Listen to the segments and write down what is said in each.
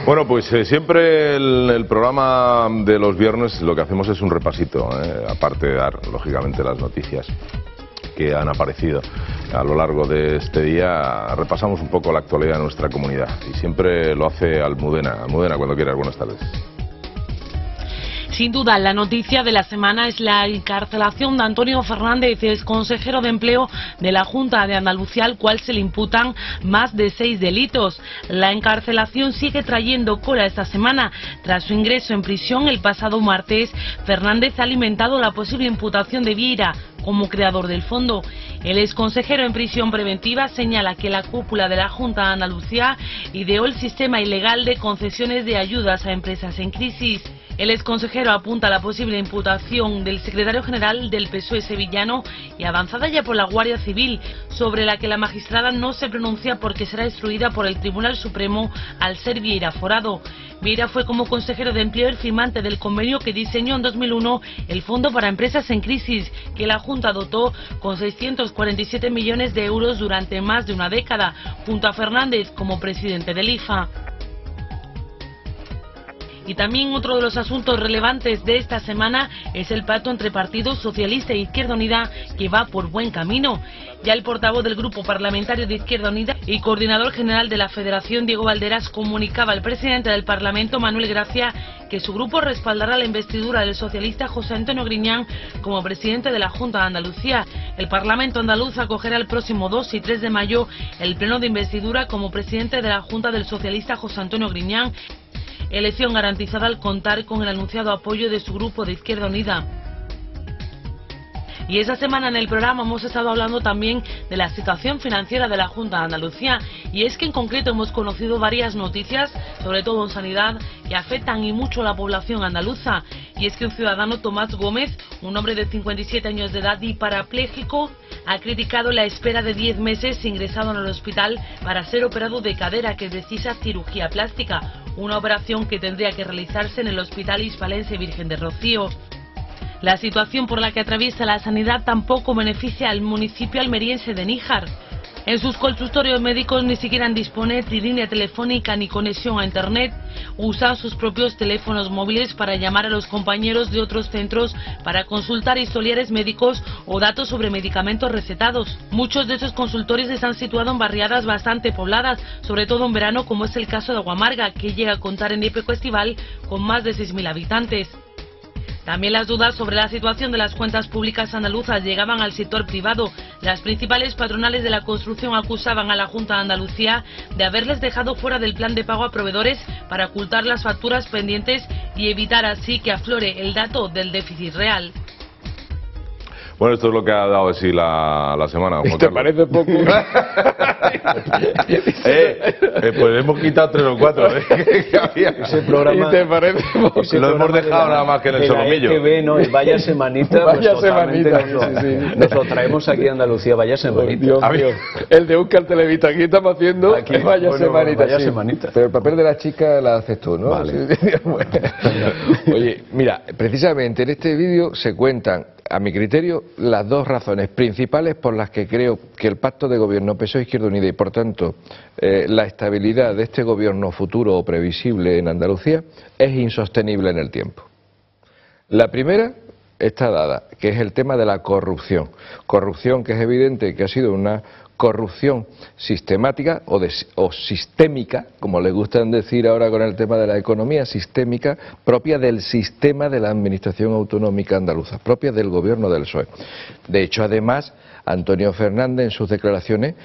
Bueno, pues siempre el programa de los viernes lo que hacemos es un repasito, aparte de dar, lógicamente, las noticias que han aparecido a lo largo de este día. Repasamos un poco la actualidad de nuestra comunidad y siempre lo hace Almudena. Almudena, cuando quieras, buenas tardes. Sin duda, la noticia de la semana es la encarcelación de Antonio Fernández, exconsejero de Empleo de la Junta de Andalucía, al cual se le imputan más de 6 delitos. La encarcelación sigue trayendo cola esta semana. Tras su ingreso en prisión el pasado martes, Fernández ha alimentado la posible imputación de Vieira como creador del fondo. El exconsejero en prisión preventiva señala que la cúpula de la Junta de Andalucía ideó el sistema ilegal de concesiones de ayudas a empresas en crisis. El exconsejero apunta a la posible imputación del secretario general del PSOE sevillano y avanzada ya por la Guardia Civil, sobre la que la magistrada no se pronuncia porque será instruida por el Tribunal Supremo al ser Vieira aforado. Vieira fue como consejero de Empleo el firmante del convenio que diseñó en 2001 el Fondo para Empresas en Crisis, que la Junta dotó con 647 millones de euros durante más de una década, junto a Fernández como presidente del IFA. Y también otro de los asuntos relevantes de esta semana es el pacto entre Partido Socialista e Izquierda Unida, que va por buen camino. Ya el portavoz del Grupo Parlamentario de Izquierda Unida y coordinador general de la Federación, Diego Valderas, comunicaba al presidente del Parlamento, Manuel Gracia, que su grupo respaldará la investidura del socialista José Antonio Griñán como presidente de la Junta de Andalucía. El Parlamento andaluz acogerá el próximo 2 y 3 de mayo el pleno de investidura como presidente de la Junta del socialista José Antonio Griñán, elección garantizada al contar con el anunciado apoyo de su grupo de Izquierda Unida. Y esa semana en el programa hemos estado hablando también de la situación financiera de la Junta de Andalucía, y es que en concreto hemos conocido varias noticias, sobre todo en sanidad, que afectan y mucho a la población andaluza. Y es que un ciudadano, Tomás Gómez, un hombre de 57 años de edad y parapléjico, ha criticado la espera de 10 meses ingresado en el hospital para ser operado de cadera, que precisa cirugía plástica, una operación que tendría que realizarse en el Hospital Hispalense Virgen de Rocío. La situación por la que atraviesa la sanidad tampoco beneficia al municipio almeriense de Níjar. En sus consultorios médicos ni siquiera disponen de línea telefónica ni conexión a internet. Usan sus propios teléfonos móviles para llamar a los compañeros de otros centros para consultar historiales médicos o datos sobre medicamentos recetados. Muchos de estos consultorios están situados en barriadas bastante pobladas, sobre todo en verano, como es el caso de Aguamarga, que llega a contar en época estival con más de 6.000 habitantes. También las dudas sobre la situación de las cuentas públicas andaluzas llegaban al sector privado. Las principales patronales de la construcción acusaban a la Junta de Andalucía de haberles dejado fuera del plan de pago a proveedores para ocultar las facturas pendientes y evitar así que aflore el dato del déficit real. Bueno, esto es lo que ha dado de sí la semana. ¿Te parece poco? Pues hemos quitado 3 o 4. Ese programa, ¿Te parece poco? Lo hemos dejado nada más que en el solomillo. ¿no? Vaya semanita. Vaya semanita. Nos lo traemos aquí a Andalucía, vaya semanita. Dios mío. El de Óscar Televista, aquí estamos haciendo aquí, vaya semanita. Vaya semanita. Pero el papel de la chica la haces tú, ¿no? Vale. Bueno. Oye, mira, precisamente en este vídeo se cuentan, a mi criterio, las dos razones principales por las que creo que el pacto de gobierno PSOE-Izquierda Unida y, por tanto, la estabilidad de este gobierno futuro o previsible en Andalucía es insostenible en el tiempo. La primera está dada, que es el tema de la corrupción. Corrupción que es evidente que ha sido una corrupción sistemática o sistémica, como le gustan decir ahora con el tema de la economía, sistémica, propia del sistema de la administración autonómica andaluza, propia del gobierno del PSOE. De hecho, además, Antonio Fernández en sus declaraciones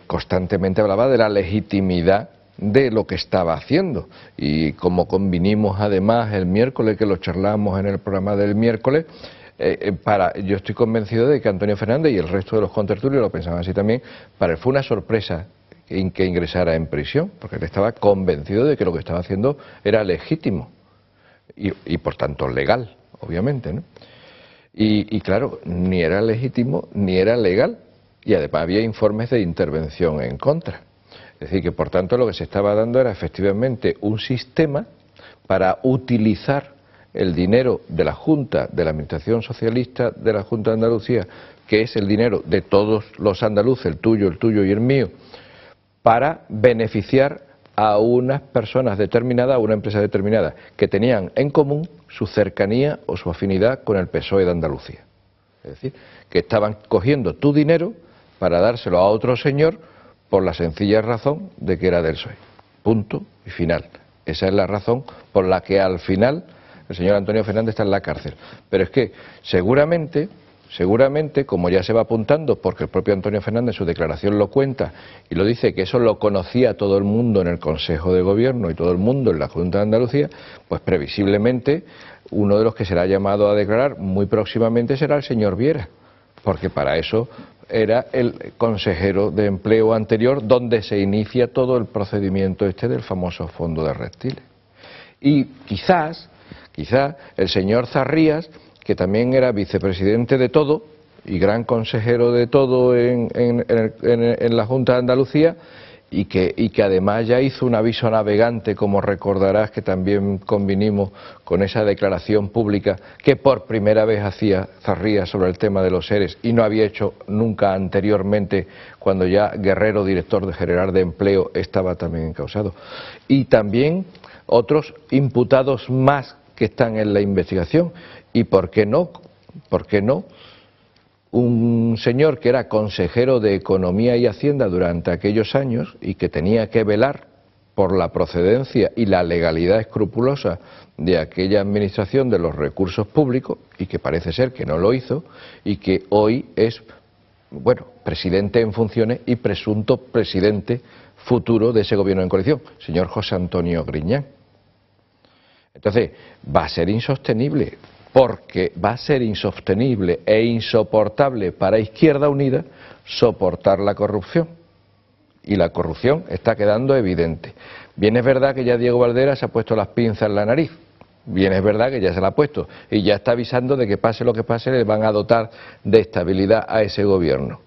constantemente hablaba de la legitimidad de lo que estaba haciendo, y como convinimos además el miércoles, que lo charlamos en el programa del miércoles, yo estoy convencido de que Antonio Fernández y el resto de los contertulios lo pensaban así también. Para él fue una sorpresa que ingresara en prisión, porque él estaba convencido de que lo que estaba haciendo era legítimo y por tanto legal, obviamente, ¿no? Y claro, ni era legítimo ni era legal, y además había informes de intervención en contra. Es decir, que por tanto lo que se estaba dando era efectivamente un sistema para utilizar el dinero de la Junta, de la Administración Socialista de la Junta de Andalucía, que es el dinero de todos los andaluces, el tuyo y el mío, para beneficiar a unas personas determinadas, a una empresa determinada, que tenían en común su cercanía o su afinidad con el PSOE de Andalucía. Es decir, que estaban cogiendo tu dinero para dárselo a otro señor por la sencilla razón de que era del PSOE. Punto y final. Esa es la razón por la que al final el señor Antonio Fernández está en la cárcel. Pero es que seguramente, como ya se va apuntando, porque el propio Antonio Fernández en su declaración lo cuenta y lo dice, que eso lo conocía todo el mundo en el Consejo de Gobierno y todo el mundo en la Junta de Andalucía, pues previsiblemente uno de los que será llamado a declarar muy próximamente será el señor Viera, porque para eso era el consejero de empleo anterior, donde se inicia todo el procedimiento del famoso fondo de reptiles. Y quizás el señor Zarrías, que también era vicepresidente de todo y gran consejero de todo en la Junta de Andalucía, y que además ya hizo un aviso navegante, como recordarás, que también convinimos con esa declaración pública que por primera vez hacía Zarrías sobre el tema de los ERES y no había hecho nunca anteriormente, cuando ya Guerrero, director general de Empleo, estaba también encausado. Y también otros imputados más que están en la investigación. ¿Y por qué no? ¿Por qué no? Un señor que era consejero de Economía y Hacienda durante aquellos años y que tenía que velar por la procedencia y la legalidad escrupulosa de aquella administración de los recursos públicos, y que parece ser que no lo hizo, y que hoy es, bueno, presidente en funciones y presunto presidente futuro de ese gobierno en coalición, señor José Antonio Griñán. Entonces, va a ser insostenible, porque va a ser insostenible e insoportable para Izquierda Unida soportar la corrupción. Y la corrupción está quedando evidente. Bien es verdad que ya Diego Valera se ha puesto las pinzas en la nariz. Bien es verdad que ya se la ha puesto. Y ya está avisando de que pase lo que pase, le van a dotar de estabilidad a ese gobierno.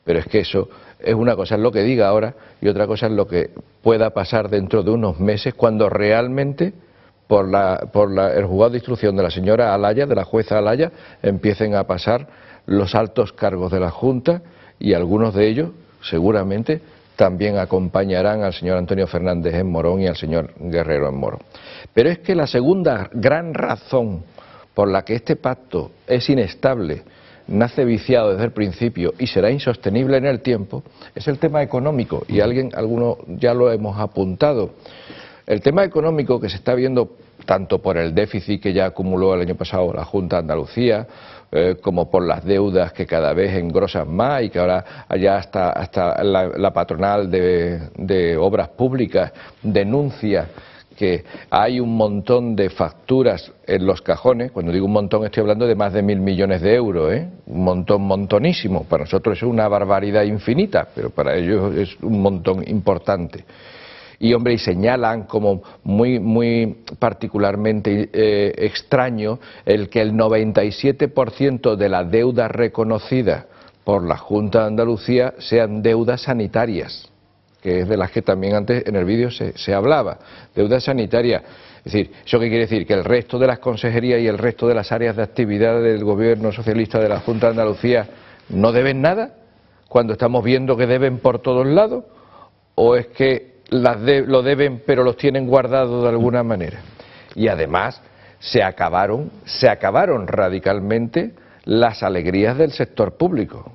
Pero es que eso es una cosa, es lo que diga ahora, y otra cosa es lo que pueda pasar dentro de unos meses, cuando realmente por el juzgado de instrucción de la señora Alaya, de la jueza Alaya, empiecen a pasar los altos cargos de la Junta, y algunos de ellos seguramente también acompañarán al señor Antonio Fernández en Morón y al señor Guerrero en Morón. Pero es que la segunda gran razón por la que este pacto es inestable, nace viciado desde el principio y será insostenible en el tiempo, es el tema económico, y algunos ya lo hemos apuntado. El tema económico, que se está viendo tanto por el déficit que ya acumuló el año pasado la Junta de Andalucía, como por las deudas que cada vez engrosan más, y que ahora ya hasta la patronal de obras públicas denuncia que hay un montón de facturas en los cajones. Cuando digo un montón, estoy hablando de más de 1.000 millones de euros, un montón montonísimo. Para nosotros es una barbaridad infinita, pero para ellos es un montón importante. Y hombre, y señalan como muy particularmente extraño el que el 97% de la deuda reconocida por la Junta de Andalucía sean deudas sanitarias, que es de las que también antes en el vídeo se hablaba, deuda sanitaria. Es decir, ¿eso qué quiere decir? ¿Que el resto de las consejerías y el resto de las áreas de actividad del gobierno socialista de la Junta de Andalucía no deben nada, cuando estamos viendo que deben por todos lados? ¿O es que lo deben pero los tienen guardados de alguna manera? Y además se acabaron radicalmente las alegrías del sector público.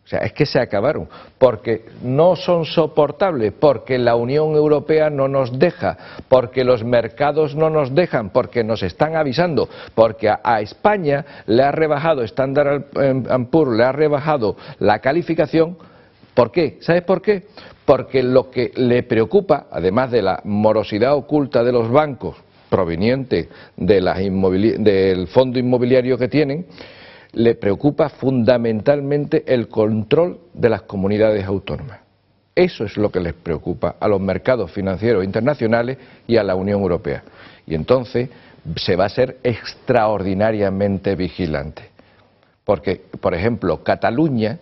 O sea, es que se acabaron, porque no son soportables, porque la Unión Europea no nos deja, porque los mercados no nos dejan, porque nos están avisando, porque a España le ha rebajado Standard & Poor's, le ha rebajado la calificación. ¿Por qué? ¿Sabes por qué? Porque lo que le preocupa, además de la morosidad oculta de los bancos proveniente del fondo inmobiliario que tienen, le preocupa fundamentalmente el control de las comunidades autónomas. Eso es lo que les preocupa a los mercados financieros internacionales y a la Unión Europea. Y entonces se va a ser extraordinariamente vigilante. Porque, por ejemplo, Cataluña,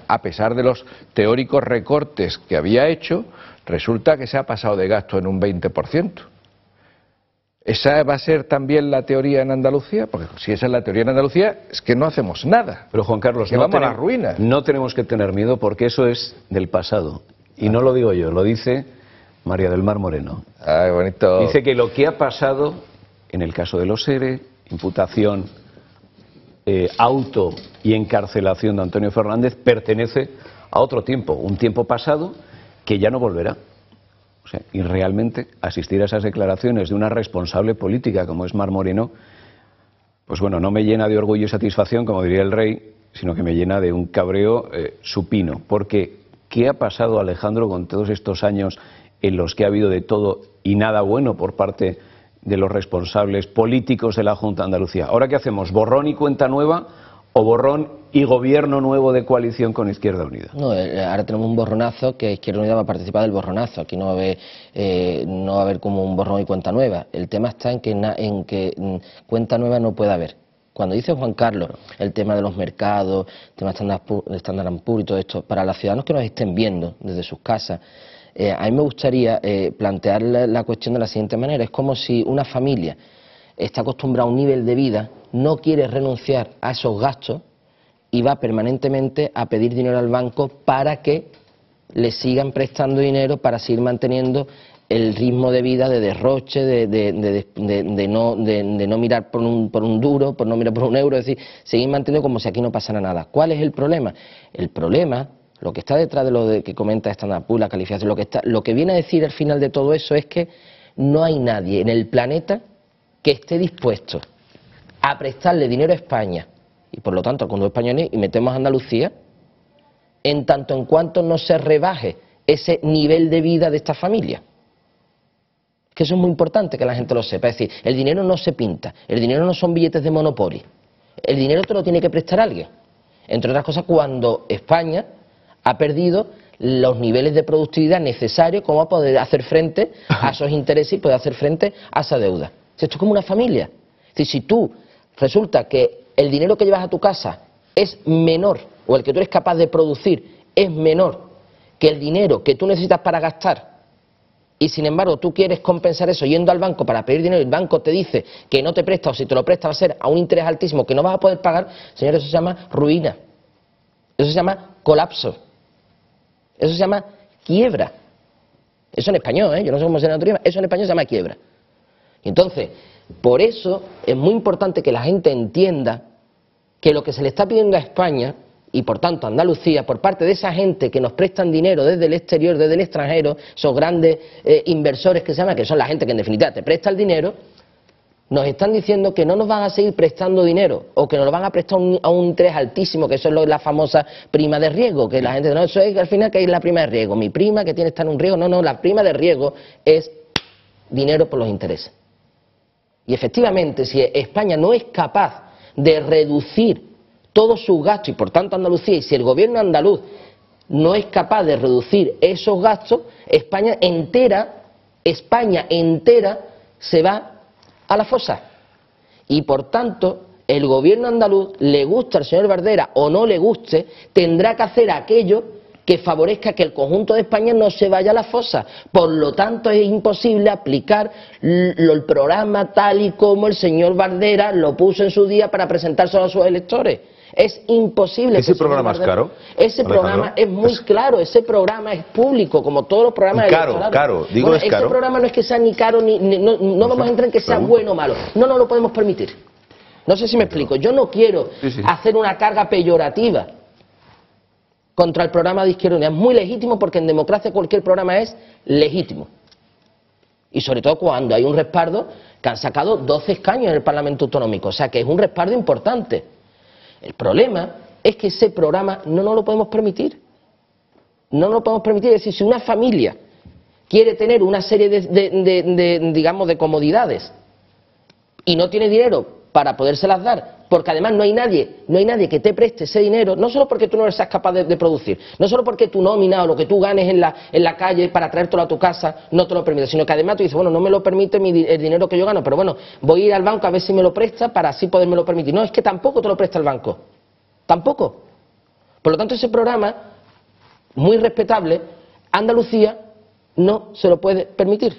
a pesar de los teóricos recortes que había hecho, resulta que se ha pasado de gasto en un 20%. ¿Esa va a ser también la teoría en Andalucía? Porque si esa es la teoría en Andalucía, es que no hacemos nada. Pero Juan Carlos, que vamos a la ruina. No tenemos que tener miedo, porque eso es del pasado. Y no lo digo yo, lo dice María del Mar Moreno. Ay, bonito. Dice que lo que ha pasado en el caso de los ERE, imputación, auto y encarcelación de Antonio Fernández, pertenece a otro tiempo, un tiempo pasado que ya no volverá. O sea, y realmente asistir a esas declaraciones de una responsable política como es Mar Moreno, pues bueno, no me llena de orgullo y satisfacción, como diría el rey, sino que me llena de un cabreo supino. Porque, ¿qué ha pasado, Alejandro, con todos estos años en los que ha habido de todo y nada bueno por parte de los responsables políticos de la Junta de Andalucía? ¿Ahora qué hacemos? ¿Borrón y cuenta nueva o borrón y gobierno nuevo de coalición con Izquierda Unida? No, ahora tenemos un borronazo que Izquierda Unida va a participar del borronazo. Aquí no va a haber como un borrón y cuenta nueva. El tema está en que cuenta nueva no puede haber. Cuando dice Juan Carlos el tema de los mercados, el tema de Standard & Poor's y todo esto, para los ciudadanos que nos estén viendo desde sus casas, a mí me gustaría plantear la cuestión de la siguiente manera. Es como si una familia está acostumbrada a un nivel de vida, no quiere renunciar a esos gastos y va permanentemente a pedir dinero al banco para que le sigan prestando dinero para seguir manteniendo el ritmo de vida de derroche, de no mirar por un duro, por no mirar por un euro, es decir, seguir manteniendo como si aquí no pasara nada. ¿Cuál es el problema? El problema, lo que está detrás de lo que comenta Standard & Poor's, la calificación, lo que viene a decir al final de todo eso es que no hay nadie en el planeta que esté dispuesto a prestarle dinero a España y por lo tanto al Conjunto español y metemos a Andalucía en tanto en cuanto no se rebaje ese nivel de vida de esta familia. Que eso es muy importante que la gente lo sepa. Es decir, el dinero no se pinta, el dinero no son billetes de Monopoly, el dinero te lo tiene que prestar alguien. Entre otras cosas, cuando España ha perdido los niveles de productividad necesarios como para poder hacer frente a esos intereses y poder hacer frente a esa deuda. Esto es como una familia. Es decir, si tú resulta que el dinero que llevas a tu casa es menor, o el que tú eres capaz de producir es menor que el dinero que tú necesitas para gastar, y sin embargo tú quieres compensar eso yendo al banco para pedir dinero y el banco te dice que no te presta o si te lo presta va a ser a un interés altísimo que no vas a poder pagar, señores, eso se llama ruina, eso se llama colapso, eso se llama quiebra. Eso en español, yo no sé cómo se llama en otro idioma, eso en español se llama quiebra. Y entonces, por eso es muy importante que la gente entienda que lo que se le está pidiendo a España y por tanto a Andalucía, por parte de esa gente que nos prestan dinero desde el exterior, desde el extranjero, esos grandes inversores que se llaman, que son la gente que en definitiva te presta el dinero, nos están diciendo que no nos van a seguir prestando dinero o que nos lo van a prestar a un interés altísimo, que eso es la famosa prima de riesgo, que la gente no, eso es al final que es la prima de riesgo, mi prima que tiene está en un riesgo, no, la prima de riesgo es dinero por los intereses. Y efectivamente, si España no es capaz de reducir todos sus gastos y por tanto Andalucía, y si el gobierno andaluz no es capaz de reducir esos gastos, España entera se va a la fosa. Y por tanto, el gobierno andaluz, le gusta al señor Bardera o no le guste, tendrá que hacer aquello que favorezca que el conjunto de España no se vaya a la fosa. Por lo tanto, es imposible aplicar el programa tal y como el señor Bardera lo puso en su día para presentárselo a sus electores. Es imposible. ¿Ese programa es caro? Ese programa es muy claro, ese programa es público, como todos los programas electorales. Caro, digo, bueno, es caro. Ese programa no es que sea ni caro, no vamos a entrar en que sea bueno o malo. No lo podemos permitir. No sé si me explico. Yo no quiero hacer una carga peyorativa contra el programa de Izquierda Unida. Es muy legítimo porque en democracia cualquier programa es legítimo. Y sobre todo cuando hay un respaldo que han sacado 12 escaños en el Parlamento Autonómico. O sea que es un respaldo importante. El problema es que ese programa no nos lo podemos permitir. No nos lo podemos permitir. Es decir, si una familia quiere tener una serie digamos, de comodidades y no tiene dinero para podérselas dar, porque además no hay nadie que te preste ese dinero, no solo porque tú no seas capaz de producir, no solo porque tu nómina o lo que tú ganes en la calle para traértelo a tu casa no te lo permite, sino que además tú dices, bueno, no me lo permite el dinero que yo gano, pero bueno, voy a ir al banco a ver si me lo presta para así podérmelo permitir. No, es que tampoco te lo presta el banco, tampoco. Por lo tanto, ese programa, muy respetable, Andalucía no se lo puede permitir.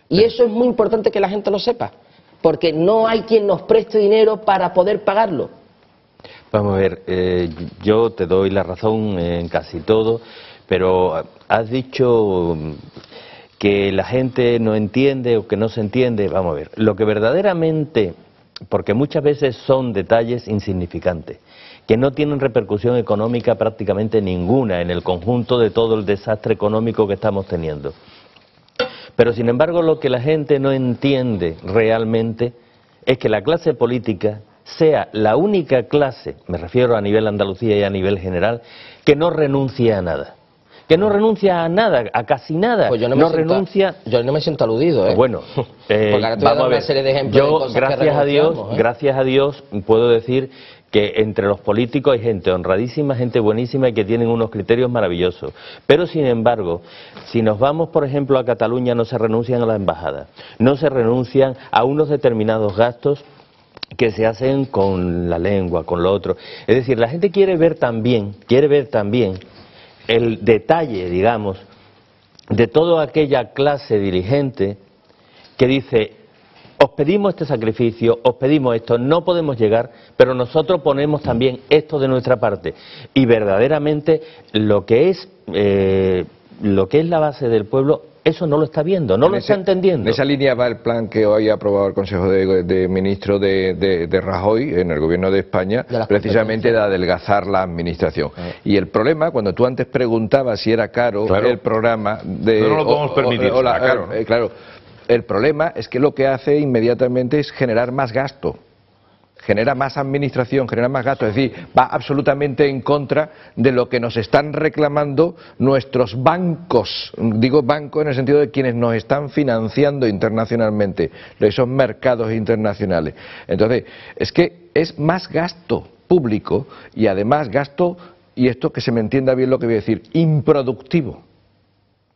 Y eso es muy importante que la gente lo sepa, porque no hay quien nos preste dinero para poder pagarlo. Vamos a ver, yo te doy la razón en casi todo, pero has dicho que la gente no entiende o que no se entiende, vamos a ver, lo que verdaderamente, porque muchas veces son detalles insignificantes, que no tienen repercusión económica prácticamente ninguna en el conjunto de todo el desastre económico que estamos teniendo. Pero sin embargo lo que la gente no entiende realmente es que la clase política sea la única clase, me refiero a nivel Andalucía y a nivel general, que no renuncia a nada. Que no renuncia a nada, a casi nada. Pues yo no me siento aludido, ¿eh? Bueno, porque ahora te voy a dar una serie de ejemplos de cosas gracias a Dios, puedo decir que entre los políticos hay gente honradísima, gente buenísima y que tienen unos criterios maravillosos. Pero sin embargo, si nos vamos por ejemplo a Cataluña, no se renuncian a la embajada, no se renuncian a unos determinados gastos que se hacen con la lengua, con lo otro. Es decir, la gente quiere ver también el detalle, digamos, de toda aquella clase dirigente que dice: os pedimos este sacrificio, os pedimos esto, no podemos llegar, pero nosotros ponemos también esto de nuestra parte. Y verdaderamente lo que es la base del pueblo, eso no lo está viendo, no lo está entendiendo. En esa línea va el plan que hoy ha aprobado el Consejo de Ministros de Rajoy en el Gobierno de España, precisamente de adelgazar la administración. Y el problema, cuando tú antes preguntabas si era caro el programa de... No lo podemos permitir, claro, claro. El problema es que lo que hace inmediatamente es generar más gasto, genera más administración, genera más gasto, es decir, va absolutamente en contra de lo que nos están reclamando nuestros bancos, digo banco en el sentido de quienes nos están financiando internacionalmente, de esos mercados internacionales. Entonces, es que es más gasto público y además gasto, y esto que se me entienda bien lo que voy a decir, improductivo,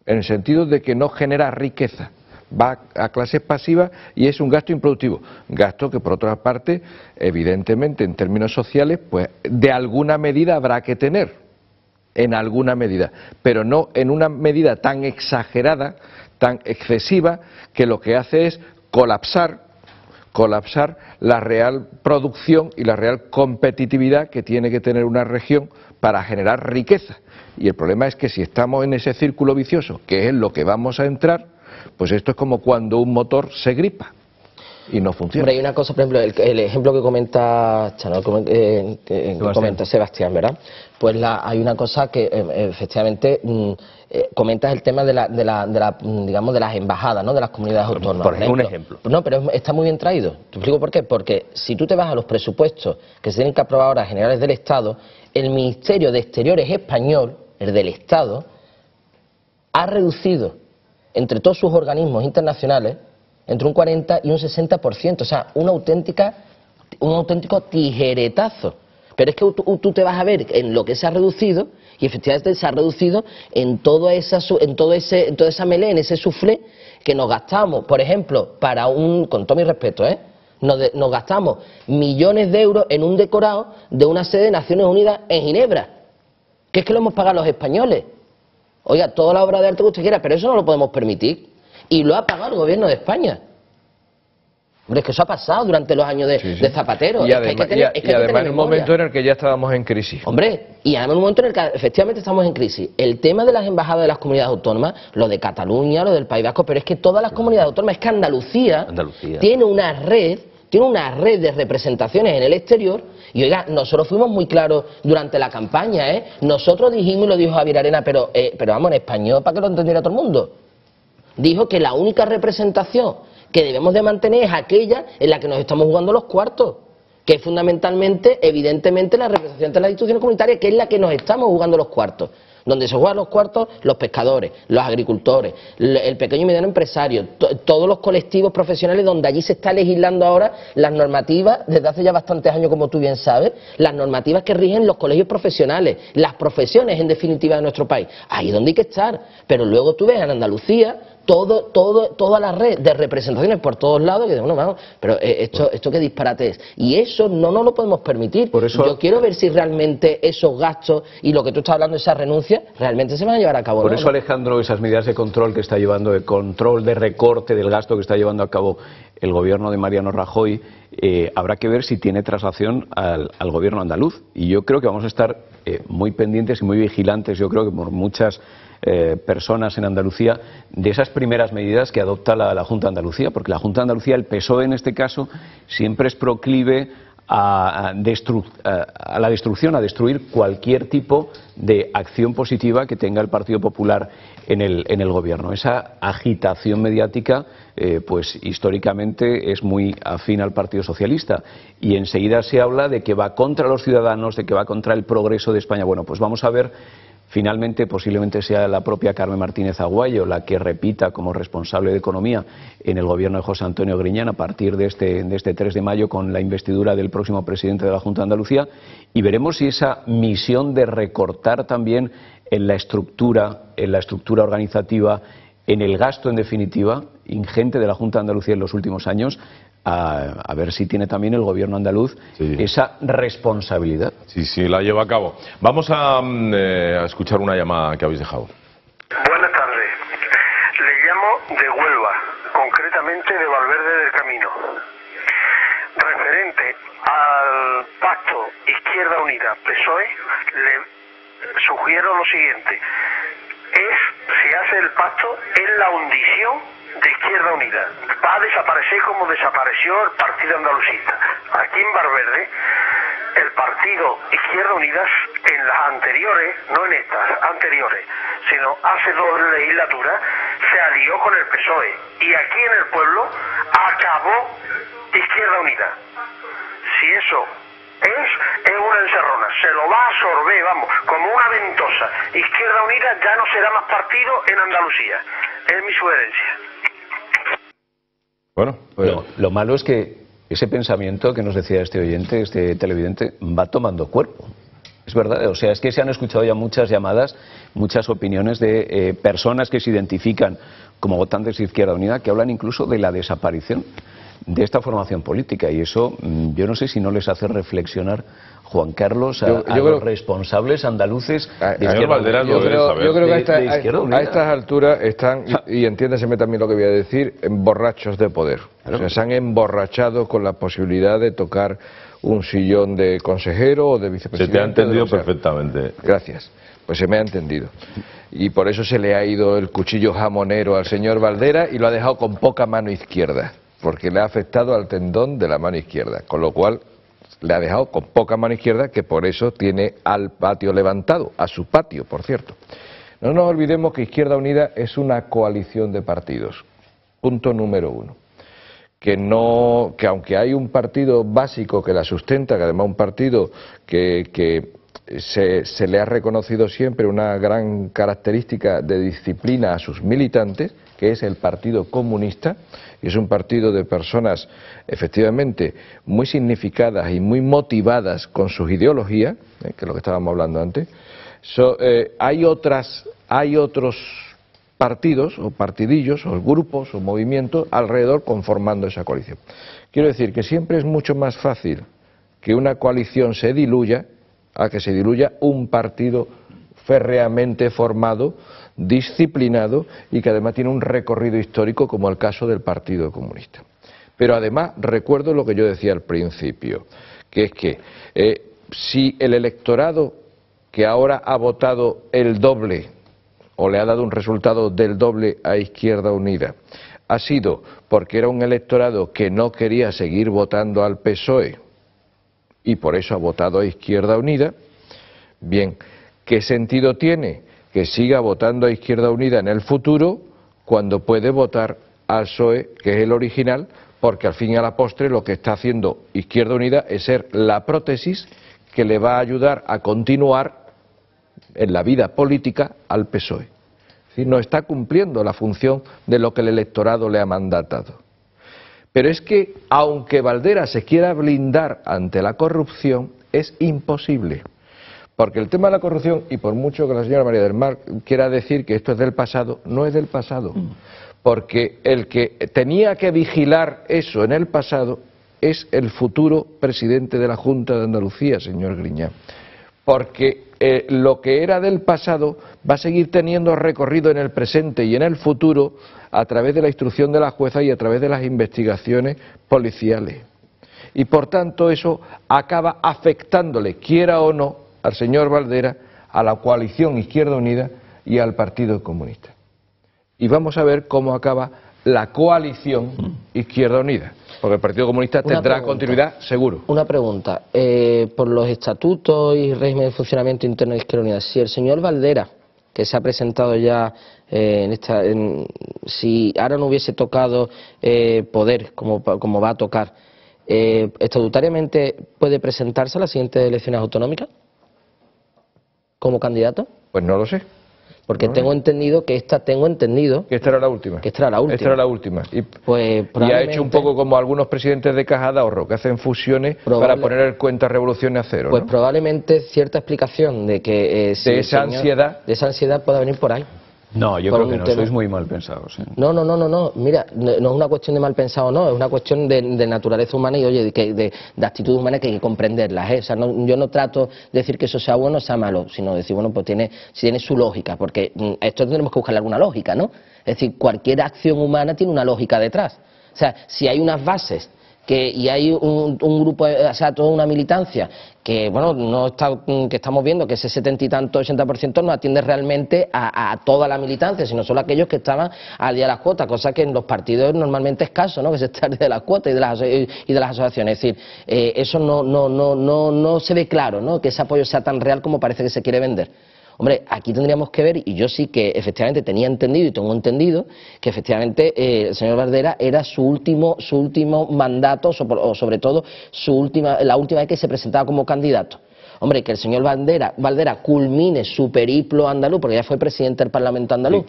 en el sentido de que no genera riqueza. Va a clases pasivas y es un gasto improductivo. Gasto que, por otra parte, evidentemente, en términos sociales, pues de alguna medida habrá que tener, en alguna medida, pero no en una medida tan exagerada, tan excesiva, que lo que hace es colapsar la real producción y la real competitividad que tiene que tener una región para generar riqueza. Y el problema es que si estamos en ese círculo vicioso, que es en lo que vamos a entrar, pues esto es como cuando un motor se gripa y no funciona. Hombre, hay una cosa, por ejemplo, el ejemplo que comenta comenta Sebastián, ¿verdad? Pues hay una cosa que efectivamente comentas el tema digamos, de las embajadas, ¿no?, de las comunidades autónomas. Por ejemplo, un ejemplo. No, pero está muy bien traído. Te explico por qué. Porque si tú te vas a los presupuestos que se tienen que aprobar ahora generales del Estado, el Ministerio de Exteriores español, el del Estado, ha reducido entre todos sus organismos internacionales entre un 40 y un 60%, o sea, un auténtico tijeretazo. Pero es que tú te vas a ver en lo que se ha reducido, y efectivamente se ha reducido en toda esa melé, en ese soufflé que nos gastamos, por ejemplo, con todo mi respeto, nos gastamos millones de euros en un decorado de una sede de Naciones Unidas en Ginebra, que es que lo hemos pagado los españoles. Oiga, toda la obra de arte que usted quiera, pero eso no lo podemos permitir. Y lo ha pagado el gobierno de España. Hombre, es que eso ha pasado durante los años de Zapatero. Y además en un momento en el que ya estábamos en crisis. Hombre, y además en un momento en el que efectivamente estamos en crisis. El tema de las embajadas de las comunidades autónomas, lo de Cataluña, lo del País Vasco, pero es que todas las comunidades autónomas, es que Andalucía tiene una red de representaciones en el exterior. Y oiga, nosotros fuimos muy claros durante la campaña, Nosotros dijimos, y lo dijo Javier Arena, pero vamos, en español para que lo entendiera todo el mundo. Dijo que la única representación que debemos de mantener es aquella en la que nos estamos jugando los cuartos, que es fundamentalmente, evidentemente, la representación de las instituciones comunitarias, que es la que nos estamos jugando los cuartos. Donde se juegan los cuartos los pescadores, los agricultores, el pequeño y mediano empresario, todos los colectivos profesionales, donde allí se está legislando ahora las normativas, desde hace ya bastantes años, como tú bien sabes, las normativas que rigen los colegios profesionales, las profesiones en definitiva de nuestro país. Ahí es donde hay que estar. Pero luego tú ves en Andalucía toda la red de representaciones por todos lados, que bueno, vamos, pero esto qué disparate es. Y eso no nos lo podemos permitir. Por eso, yo quiero ver si realmente esos gastos y lo que tú estás hablando, esa renuncia, realmente se van a llevar a cabo. Por eso, Alejandro, esas medidas de control que está llevando, de control, de recorte del gasto que está llevando a cabo el gobierno de Mariano Rajoy, habrá que ver si tiene traslación al gobierno andaluz. Y yo creo que vamos a estar muy pendientes y muy vigilantes, yo creo que por muchas personas en Andalucía, de esas primeras medidas que adopta la Junta de Andalucía, porque la Junta de Andalucía, el PSOE en este caso, siempre es proclive a la destrucción, a destruir cualquier tipo de acción positiva que tenga el Partido Popular en el gobierno. Esa agitación mediática, pues históricamente es muy afín al Partido Socialista, y enseguida se habla de que va contra los ciudadanos, de que va contra el progreso de España. Bueno, pues vamos a ver. Finalmente, posiblemente sea la propia Carmen Martínez Aguayo la que repita como responsable de Economía en el gobierno de José Antonio Griñán a partir de este 3 de mayo con la investidura del próximo presidente de la Junta de Andalucía, y veremos si esa misión de recortar también en la estructura organizativa, en el gasto en definitiva ingente de la Junta de Andalucía en los últimos años, a ver si tiene también el gobierno andaluz esa responsabilidad. Sí, la lleva a cabo. Vamos a escuchar una llamada que habéis dejado. Buenas tardes. Le llamo de Huelva, concretamente de Valverde del Camino. Referente al pacto Izquierda Unida PSOE, le sugiero lo siguiente. Si hace el pacto, es la hundición de Izquierda Unida. Va a desaparecer como desapareció el Partido Andalucista. Aquí en Valverde, el Partido Izquierda Unida, en las anteriores, no en estas, anteriores, sino hace 2 legislaturas, se alió con el PSOE. Y aquí en el pueblo acabó Izquierda Unida. Si eso es una encerrona, se lo va a absorber, vamos, como una ventosa. Izquierda Unida ya no será más partido en Andalucía. Es mi sugerencia. Bueno, pues lo malo es que ese pensamiento que nos decía este oyente, este televidente, va tomando cuerpo. Es verdad, o sea, es que se han escuchado ya muchas llamadas, muchas opiniones de personas que se identifican como votantes de Izquierda Unida, que hablan incluso de la desaparición de esta formación política, y eso yo no sé si no les hace reflexionar, Juan Carlos, a los responsables andaluces de Izquierda Unida. Yo creo que a estas alturas están, y entiéndaseme también lo que voy a decir, borrachos de poder. O sea, se han emborrachado con la posibilidad de tocar un sillón de consejero o de vicepresidente. Se te ha entendido perfectamente. Gracias. Pues se me ha entendido. Y por eso se le ha ido el cuchillo jamonero al señor Valdera y lo ha dejado con poca mano izquierda, porque le ha afectado al tendón de la mano izquierda, con lo cual le ha dejado con poca mano izquierda, que por eso tiene al patio levantado, a su patio, por cierto. No nos olvidemos que Izquierda Unida es una coalición de partidos, punto número 1. Que aunque hay un partido básico que la sustenta, que además un partido que se le ha reconocido siempre una gran característica de disciplina a sus militantes, que es el Partido Comunista, y es un partido de personas efectivamente muy significadas y muy motivadas con sus ideologías, que es lo que estábamos hablando antes. Hay otros partidos o partidillos o grupos o movimientos alrededor conformando esa coalición. Quiero decir que siempre es mucho más fácil que una coalición se diluya a que se diluya un partido férreamente formado, disciplinado y que además tiene un recorrido histórico como el caso del Partido Comunista. Pero además recuerdo lo que yo decía al principio, que es que si el electorado que ahora ha votado el doble o le ha dado un resultado del doble a Izquierda Unida ha sido porque era un electorado que no quería seguir votando al PSOE y por eso ha votado a Izquierda Unida, bien, ¿qué sentido tiene que siga votando a Izquierda Unida en el futuro cuando puede votar al PSOE, que es el original, porque al fin y a la postre lo que está haciendo Izquierda Unida es ser la prótesis que le va a ayudar a continuar en la vida política al PSOE? Es decir, no está cumpliendo la función de lo que el electorado le ha mandatado. Pero es que, aunque Valdera se quiera blindar ante la corrupción, es imposible. Porque el tema de la corrupción, y por mucho que la señora María del Mar quiera decir que esto es del pasado, no es del pasado. Porque el que tenía que vigilar eso en el pasado es el futuro presidente de la Junta de Andalucía, señor Griñán. Porque lo que era del pasado va a seguir teniendo recorrido en el presente y en el futuro a través de la instrucción de la jueza y a través de las investigaciones policiales. Y por tanto eso acaba afectándole, quiera o no, al señor Valdera, a la coalición Izquierda Unida y al Partido Comunista. Y vamos a ver cómo acaba la coalición Izquierda Unida, porque el Partido Comunista tendrá continuidad seguro. Una pregunta, por los estatutos y régimen de funcionamiento interno de Izquierda Unida, si el señor Valdera, que se ha presentado ya si ahora no hubiese tocado poder como va a tocar, estatutariamente puede presentarse a las siguientes elecciones autonómicas como candidato? Pues no lo sé. Porque no, tengo entendido que esta era la última. Que esta era la última. Esta era la última. Y, pues, y ha hecho un poco como algunos presidentes de Caja de Ahorro, que hacen fusiones para poner el cuenta revolución a cero. Pues ¿no? Probablemente cierta explicación de que de esa ansiedad pueda venir por ahí. No, yo creo que no, sois muy mal pensados. ¿eh? No, mira, no es una cuestión de mal pensado, no, es una cuestión de naturaleza humana y, oye, de actitud humana que hay que comprenderlas, ¿eh? O sea, yo no trato de decir que eso sea bueno o sea malo, sino decir, bueno, pues tiene su lógica, porque esto tendremos que buscarle alguna lógica, ¿no? Es decir, cualquier acción humana tiene una lógica detrás. O sea, si hay unas bases y hay un grupo, o sea, toda una militancia que, bueno, que estamos viendo que ese 70 y tanto, 80% no atiende realmente a toda la militancia, sino solo a aquellos que estaban al día de las cuotas, cosa que en los partidos normalmente es escaso, ¿no? Que se está al día de las cuotas y de las asociaciones. Es decir, eso no se ve claro, ¿no? Que ese apoyo sea tan real como parece que se quiere vender. Hombre, aquí tendríamos que ver, y yo sí que efectivamente tenía entendido y tengo entendido que efectivamente el señor Valdera era su último mandato, o sobre todo la última vez que se presentaba como candidato. Hombre, que el señor Valdera culmine su periplo andaluz, porque ya fue presidente del Parlamento andaluz,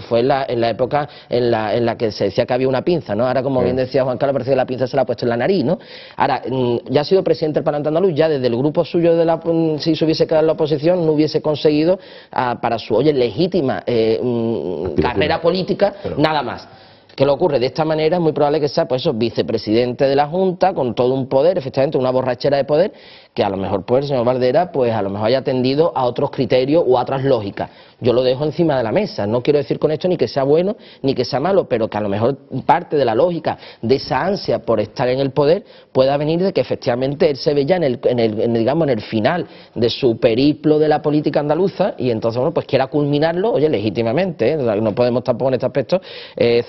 fue en la época en la que se decía que había una pinza, ¿no? Ahora, como bien decía Juan Carlos, parece que la pinza se la ha puesto en la nariz, ¿no? Ahora, ya ha sido presidente del Parlamento andaluz, ya desde el grupo suyo, si se hubiese quedado en la oposición, no hubiese conseguido, para su, legítima carrera política, nada más. ¿Qué le ocurre? De esta manera es muy probable que sea, pues eso, vicepresidente de la Junta, con todo un poder, efectivamente, una borrachera de poder, que a lo mejor, pues, el señor Valdera, pues, a lo mejor haya atendido a otros criterios o a otras lógicas. Yo lo dejo encima de la mesa. No quiero decir con esto ni que sea bueno ni que sea malo, pero que a lo mejor parte de la lógica de esa ansia por estar en el poder pueda venir de que efectivamente él se ve ya en el final de su periplo de la política andaluza y entonces, bueno, pues quiera culminarlo, oye, legítimamente, ¿eh? No podemos tampoco en este aspecto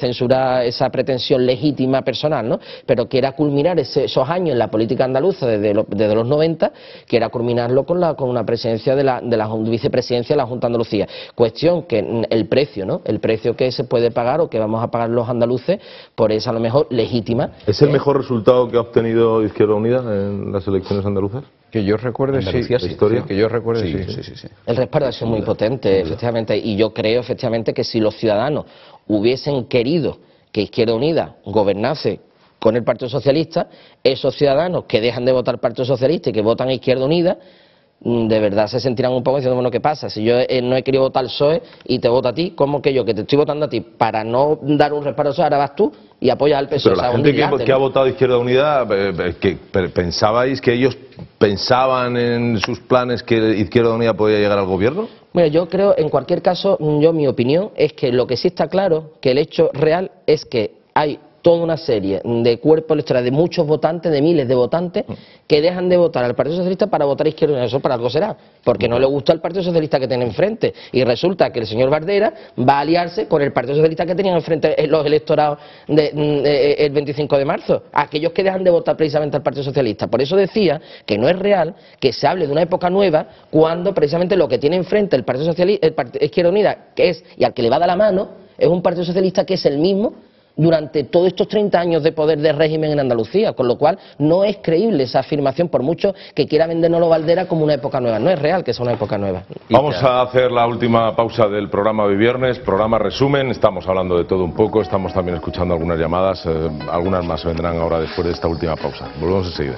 censurar esa pretensión legítima personal, ¿no? Pero quiera culminar esos años en la política andaluza desde los 90, quiera culminarlo con una presidencia de la vicepresidencia de la Junta de Andalucía. Cuestión que el precio, ¿no? El precio que se puede pagar o que vamos a pagar los andaluces por esa, a lo mejor, legítima. ¿Es el mejor resultado que ha obtenido Izquierda Unida en las elecciones andaluzas? Que yo recuerde, sí. ¿Historia? Que yo recuerde, sí. El respaldo ha sido muy potente, efectivamente, y yo creo, efectivamente, que si los ciudadanos hubiesen querido que Izquierda Unida gobernase con el Partido Socialista, esos ciudadanos que dejan de votar Partido Socialista y que votan a Izquierda Unida, de verdad se sentirán un poco diciendo, bueno, ¿qué pasa? Si yo no he querido votar al PSOE y te voto a ti, ¿cómo que yo, que te estoy votando a ti para no dar un respaldo al PSOE, ahora vas tú y apoyas al PSOE? Pero la gente que ha votado Izquierda Unida, ¿pensabais que ellos pensaban en sus planes que Izquierda Unida podía llegar al gobierno? Bueno, yo creo, en cualquier caso, mi opinión es que lo que sí está claro, que el hecho real es que hay toda una serie de cuerpos electorales, de muchos votantes, de miles de votantes, que dejan de votar al Partido Socialista para votar a Izquierda Unida. Eso para algo será, porque no le gusta el Partido Socialista que tiene enfrente. Y resulta que el señor Valdera va a aliarse con el Partido Socialista que tenían enfrente los electorados el 25 de marzo. Aquellos que dejan de votar precisamente al Partido Socialista. Por eso decía que no es real que se hable de una época nueva cuando precisamente lo que tiene enfrente el Partido Socialista, Izquierda Unida, que es, y al que le va a dar la mano, es un Partido Socialista que es el mismo durante todos estos 30 años de poder de régimen en Andalucía, con lo cual no es creíble esa afirmación, por mucho que quiera vendernos Valdera como una época nueva. No es real que sea una época nueva. Vamos a hacer la última pausa del programa de viernes, programa resumen. Estamos hablando de todo un poco, estamos también escuchando algunas llamadas, algunas más vendrán ahora después de esta última pausa. Volvemos enseguida.